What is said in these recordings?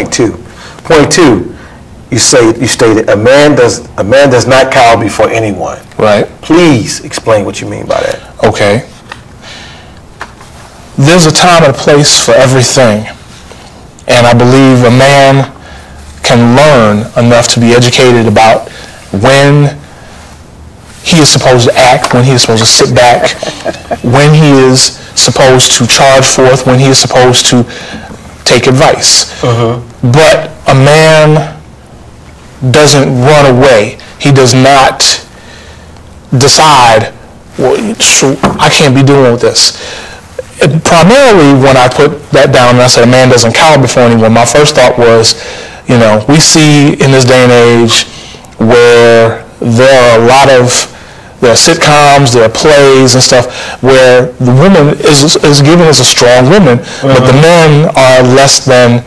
two. Point two, you stated a man does not cower before anyone. Right. Please explain what you mean by that. Okay. There's a time and a place for everything, and I believe a man can learn enough to be educated about when he is supposed to act, when he is supposed to sit back, when he is supposed to charge forth, when he is supposed to take advice. But a man doesn't run away. He does not decide, well, I can't be dealing with this. Primarily, when I put that down and I said a man doesn't cower before anyone, my first thought was, we see in this day and age where there are a lot of sitcoms, there are plays and stuff where the woman is given as a strong woman, but the men are less than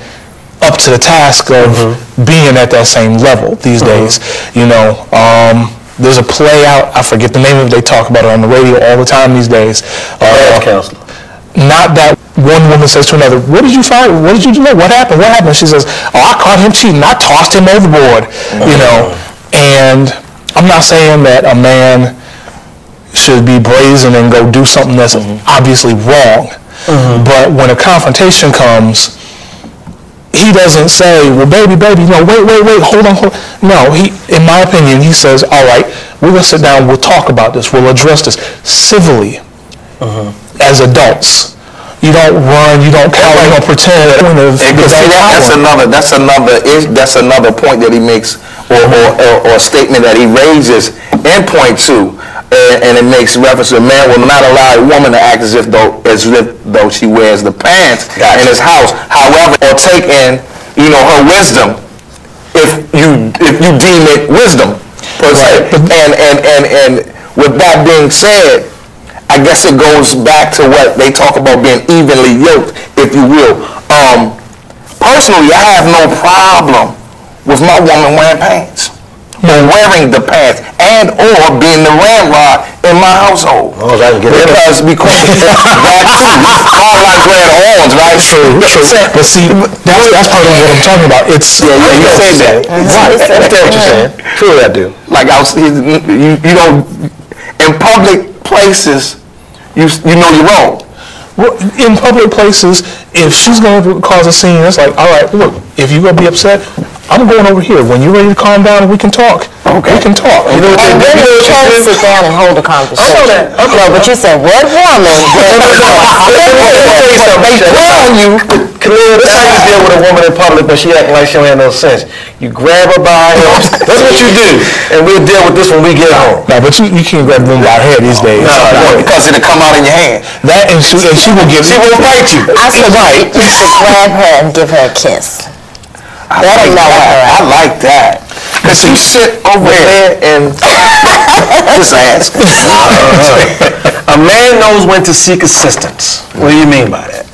up to the task of being at that same level these days. There's a play out, I forget the name of it, they talk about it on the radio all the time these days. Counselor. Not that one woman says to another, what did you find? What did you do? What happened? What happened? She says, oh, I caught him cheating. I tossed him overboard. And I'm not saying that a man should be brazen and go do something that's obviously wrong. But when a confrontation comes, he doesn't say, well, baby, wait, hold on. No, in my opinion, he says, all right, we're going to sit down, we'll talk about this, we'll address this civilly as adults. You don't run, you don't cower, you don't pretend. That's another point that he makes, or statement that he raises in point two. And it makes reference to a man will not allow a woman to act as if though she wears the pants in his house. However, or take in, her wisdom if you deem it wisdom per se. And with that being said, I guess it goes back to what they talk about being evenly yoked, if you will. Personally, I have no problem with my woman wearing pants. Or wearing the pants and or being the ramrod in my household. Oh, I can get because all like red horns, right? True. But see, that's part of what I'm talking about. It's you say that. Right. That's what you're saying. True, I do. Like in public places, you know you're wrong. Well, in public places, if she's going to cause a scene, it's like, all right, look, if you're going to be upset, I'm going over here. When you're ready to calm down, we can talk. Okay. We can talk. You know what they do? You try to sit down and hold a conversation. I know that. Okay. No, but you said, what woman? They throwing you. Khalil, that's how you deal with a woman in public, but she acting like she don't have no sense. You grab her by her head. That's what you do. And we'll deal with this when we get home. No, but you can't grab them by her head these days. No, because it'll come out in your hand. That and she will bite you. I said, right. You should grab her and give her a kiss. That'll mellow her out. I like that. Because you sit over there and just ask. A man knows when to seek assistance. What do you mean by that?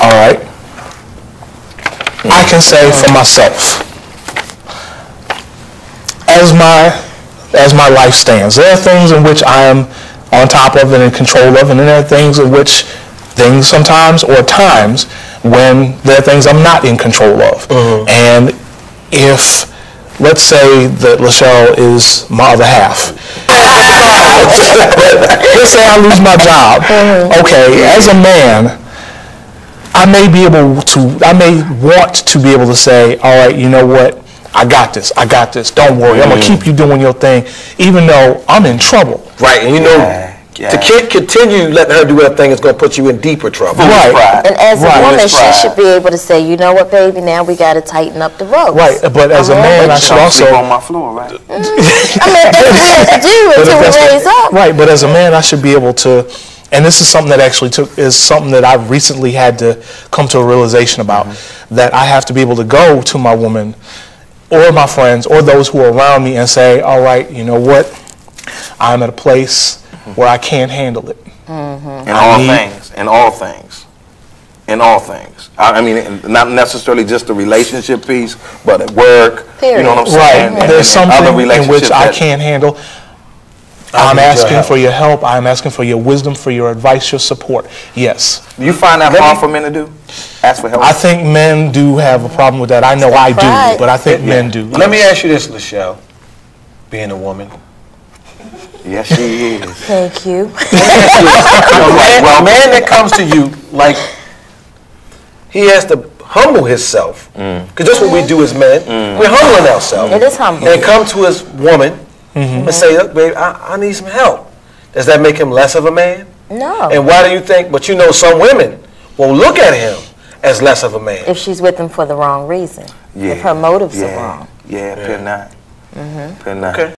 All right. I can say for myself, as my life stands, there are things in which I am on top of and in control of, and then there are things sometimes or times when there are things I'm not in control of. And if, let's say that Lachelle is my other half. Let's say I lose my job. Okay, as a man, I may want to be able to say, all right, you know what? I got this. Don't worry. I'm going to keep you doing your thing, even though I'm in trouble. Right, and to continue letting her do her thing is going to put you in deeper trouble. Right. And as a woman, she should be able to say, you know what, baby, now we got to tighten up the ropes. Right, but as a man, I should also... sleep on my floor, right? I mean, that's what we have to do until we raise up. Right, but as a man, I should be able to... And this is something that actually is something that I've recently had to come to a realization about, that I have to be able to go to my woman or my friends or those who are around me and say, all right, you know what? I'm at a place where I can't handle it. In all things. I mean, not necessarily just the relationship piece, but at work. Period. You know what I'm saying? Right. There's something in which I can't handle. I'm asking for your help. I'm asking for your wisdom, for your advice, your support. Yes. Do you find that hard for men to do? Ask for help? I think men do have a problem with that. I know I do, but I think men do. Let me ask you this, Lachelle, being a woman. Yes, she is. Thank you. A man that comes to you, like, he has to humble himself. Because that's what we do as men. We're humbling ourselves. It is humble. And come to his woman and say, look, babe, I need some help. Does that make him less of a man? No. And why do you think, but you know some women will look at him as less of a man. If she's with him for the wrong reason. If her motives are wrong. Yeah, appear not. Appear not. Okay.